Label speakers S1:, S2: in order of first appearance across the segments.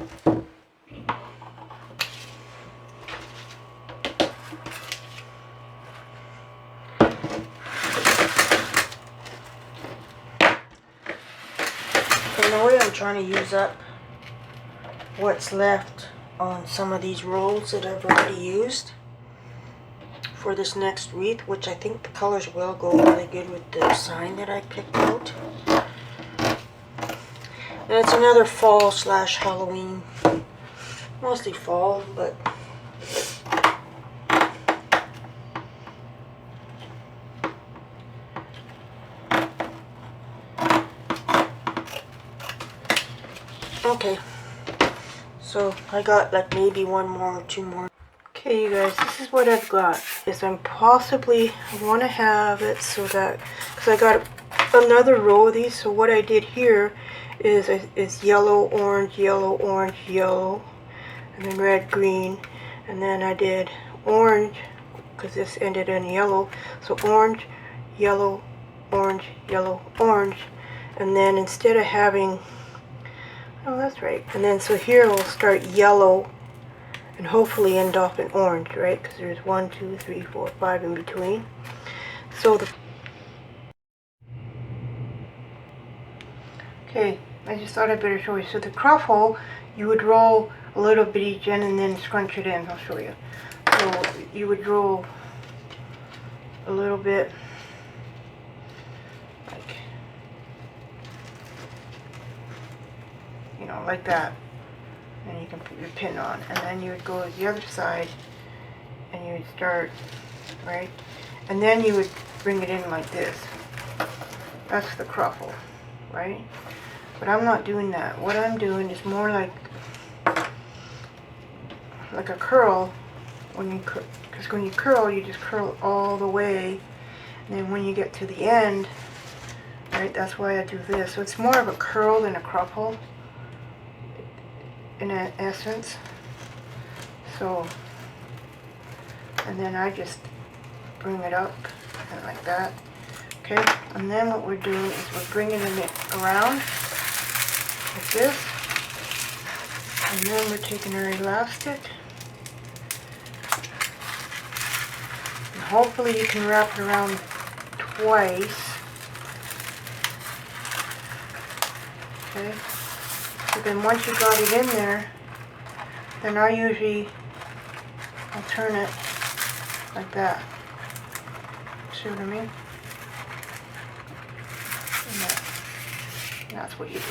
S1: In a way, I'm trying to use up what's left on some of these rolls that I've already used for this next wreath, which I think the colors will go really good with the sign that I picked out. And it's another fall slash Halloween, mostly fall, but okay. So I got like maybe one more or two more. Okay, you guys, this is what I've got. Is I want to have it so that, because I got another row of these. So what I did here is yellow, orange, yellow, orange, yellow, and then red, green, and then I did orange because this ended in yellow. So orange, yellow, orange, yellow, orange, and then instead of having, oh, that's right. And then so here we'll start yellow and hopefully end off in orange, right? Because there's 1, 2, 3, 4, 5 in between. So okay, I just thought I'd better show you. So the croffle, you would roll a little bit each end and then scrunch it in. I'll show you. So you would roll a little bit, like, you know, like that. And you can put your pin on, and then you would go to the other side and you would start, right, and then you would bring it in like this. That's the croffle, right? But I'm not doing that. What I'm doing is more like a curl. Because when you curl, you just curl all the way, and then when you get to the end, right, that's why I do this. So it's more of a curl than a croffle in essence. So, and then I just bring it up and like that. Okay, and then what we're doing is we're bringing it around like this, and then we're taking our elastic, and hopefully you can wrap it around twice. Okay. So then once you got it in there, then I'll turn it like that. See what I mean? And that's what you do.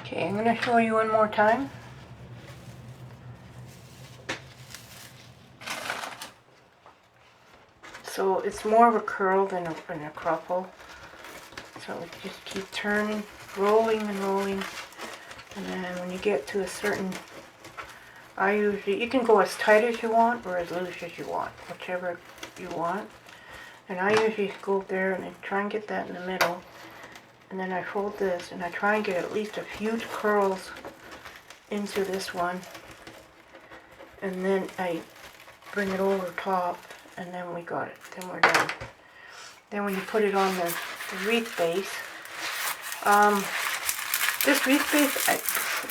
S1: Okay, I'm going to show you one more time. So it's more of a curl than a croffle. So we just keep turning, rolling and rolling, and then when you get to a certain, you can go as tight as you want or as loose as you want, whichever you want. And I usually go up there and I try and get that in the middle, and then I fold this and I try and get at least a few curls into this one, and then I bring it over top, and then we got it, then we're done. Then when you put it on the wreath base, this wreath base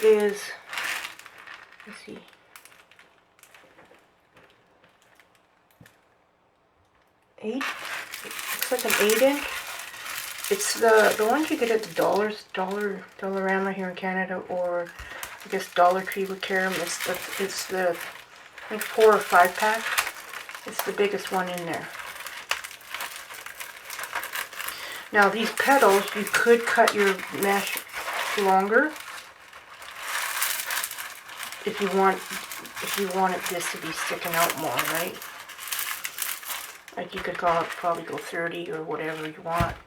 S1: is, let's see, it's like an 8-inch. It's the ones you get at the Dollarama here in Canada, or I guess Dollar Tree would carry them. It's the, I think 4 or 5 pack. It's the biggest one in there. Now these petals, you could cut your mesh longer if you wanted this to be sticking out more, right? Like you could probably go 30 or whatever you want.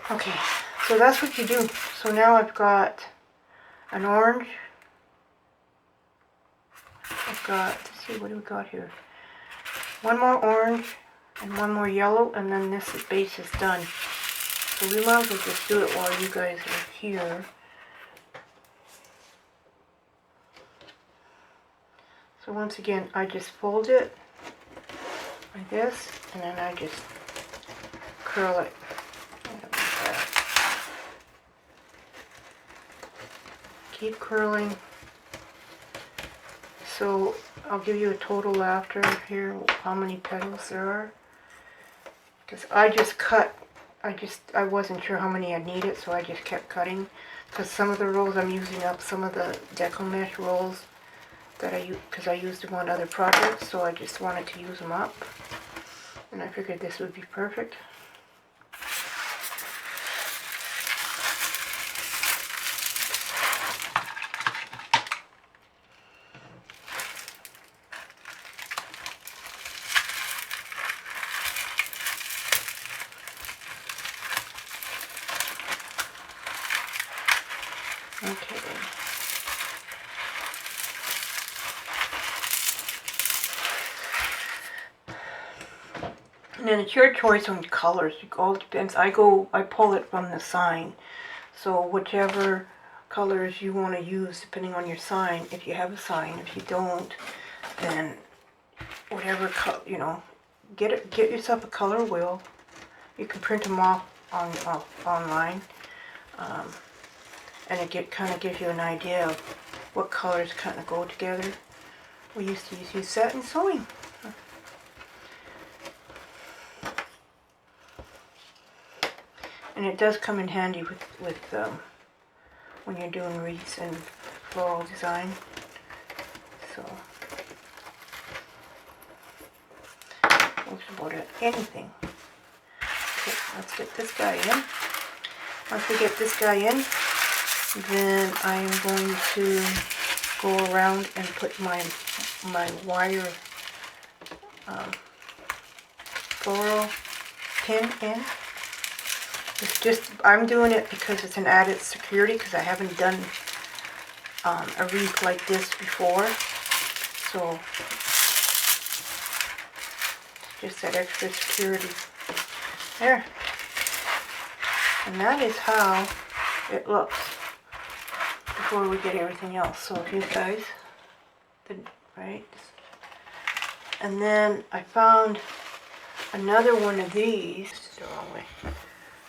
S1: Okay, so that's what you do. So now I've got an orange. Let's see, what do we got here? One more orange and one more yellow, and then this base is done. So we might as well just do it while you guys are here. So once again, I just fold it like this, and then I just curl it. keep curling. So I'll give you a total after here, how many petals there are. Because I just cut, I wasn't sure how many I needed, so I just kept cutting. Because some of the rolls I'm using up some of the Deco-Mesh rolls that I use, because I used them on other projects, so I just wanted to use them up. And I figured this would be perfect. Okay. And then it's your choice on colors. It all depends. I pull it from the sign. So whichever colors you want to use depending on your sign, if you have a sign. If you don't, then whatever color, you know, get yourself a color wheel. You can print them off online. And it kind of gives you an idea of what colors kind of go together. We used to use that in sewing. And it does come in handy with when you're doing wreaths and floral design. So that's about it. Anything. Okay, let's get this guy in. Once we get this guy in, then I'm going to go around and put my wire floral pin in. It's just, I'm doing it because it's an added security, because I haven't done a wreath like this before. So, just that extra security. There. And that is how it looks before we get everything else. So if you guys did, right? And then I found another one of these. This is the wrong way.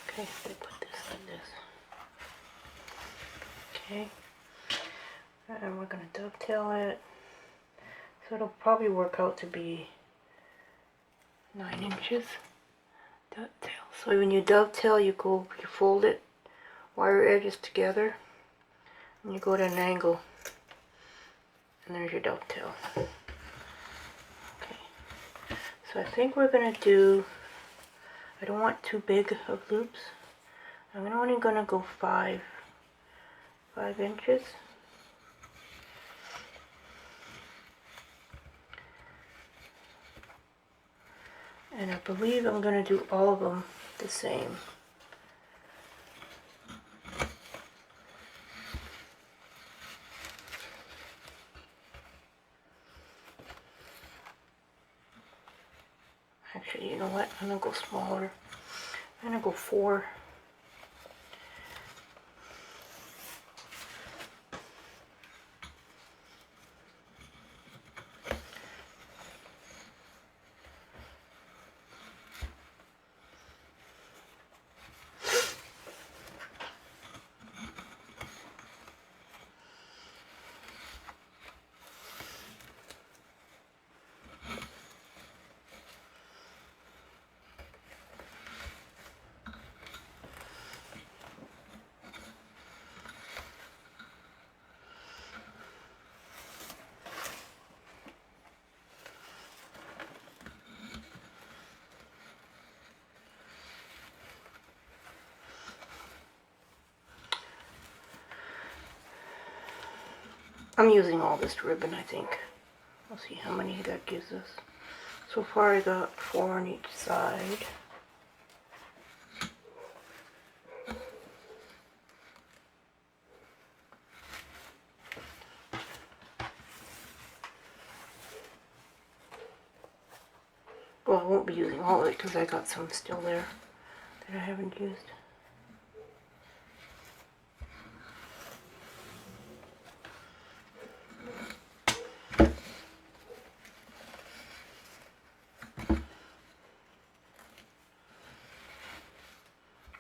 S1: Okay, they put this like this. Okay. And we're going to dovetail it. So it'll probably work out to be 9 inches. Dovetail. So when you dovetail, you fold it, wire edges together, and you go at an angle. And there's your dovetail. Okay. So I think we're going to do, I don't want too big of loops. I'm only going to go 5 inches. And I believe I'm going to do all of them the same. Actually, you know what? I'm going to go smaller. I'm going to go 4. I'm using all this ribbon, I think. We'll see how many that gives us. So far I got 4 on each side. Well, I won't be using all of it because I got some still there that I haven't used.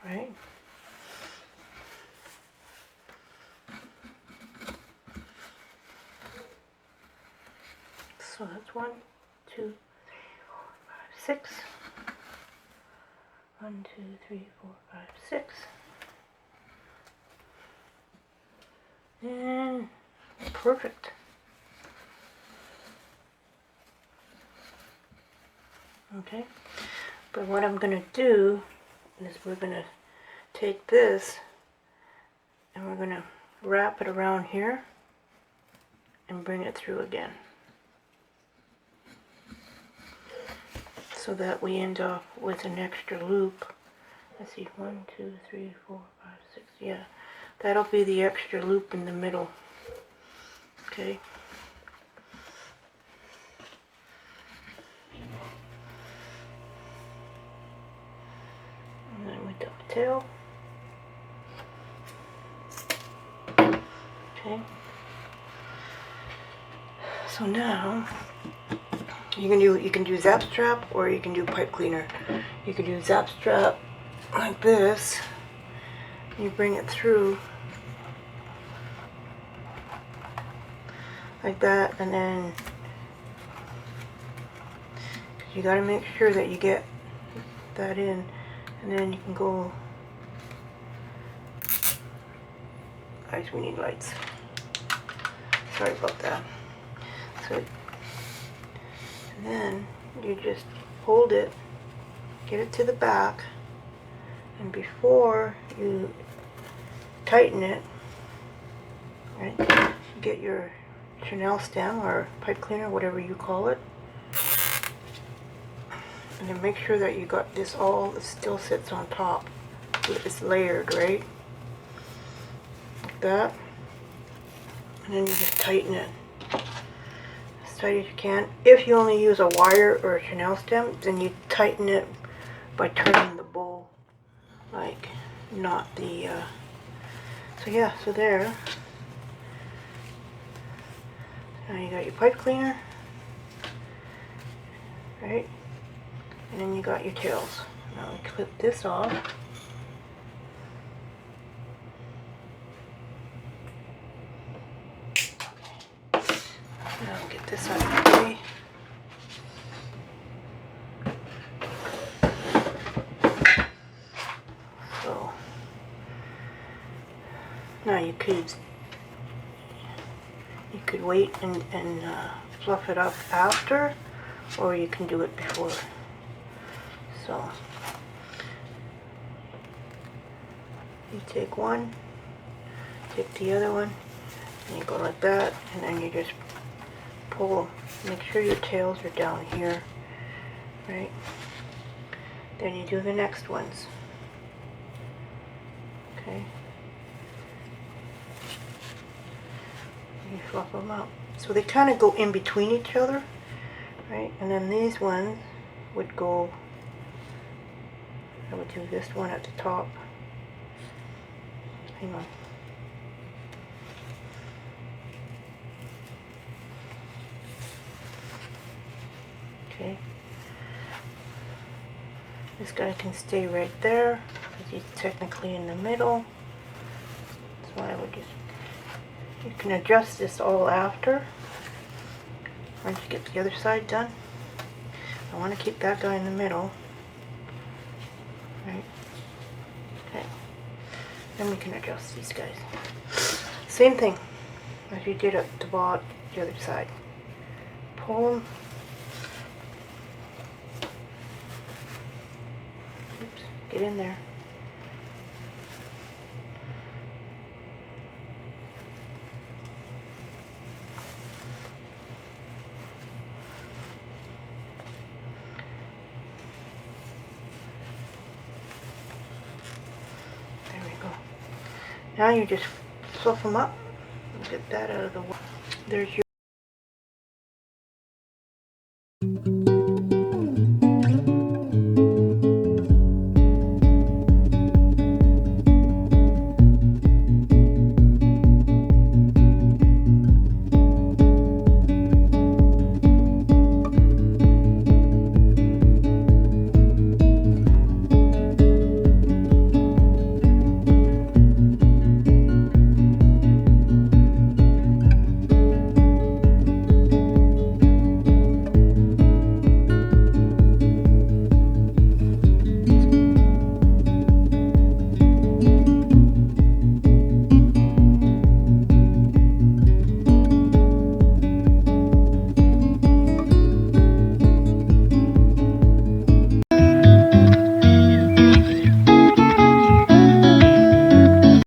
S1: Right? So that's 1, 2, 3, 4, 5, 6. 1, 2, 3, 4, 5, 6. And perfect. Okay, but what I'm going to do is we're going to take this and we're going to wrap it around here and bring it through again, so that we end up with an extra loop. Let's see, 1, 2, 3, 4, 5, 6. Yeah, that'll be the extra loop in the middle. Okay. And then we dovetail. Okay. So now you can do zap strap or you can do pipe cleaner. You can do zap strap like this. You bring it through like that, and then you got to make sure that you get that in, and then you can go. Guys, we need lights. Sorry about that. So, and then you just hold it, get it to the back, and before you tighten it, right, get your Chanel stem or pipe cleaner, whatever you call it, and then make sure that you got this all, it still sits on top. It's layered, right? Like that. And then you just tighten it as tight as you can. If you only use a wire or a Chanel stem, then you tighten it by turning the bowl, like not the, so yeah, so there. Now you got your pipe cleaner, right? And then you got your tails. Now we clip this off. Now get this out of the way. So now you could wait and fluff it up after, or you can do it before. So you take one, take the other one, and you go like that, and then you just pull. Make sure your tails are down here, right? Then you do the next ones. Okay. You fluff them up. So they kind of go in between each other, right? And then these ones would go, I would do this one at the top. Hang on. Okay. This guy can stay right there because he's technically in the middle. So I would just, you can adjust this all after once you get the other side done. I want to keep that guy in the middle. Right. Okay. Then we can adjust these guys. Same thing as you did at the bottom, the other side. Pull them. Oops, get in there. Now you just fluff them up. Get that out of the way. There's your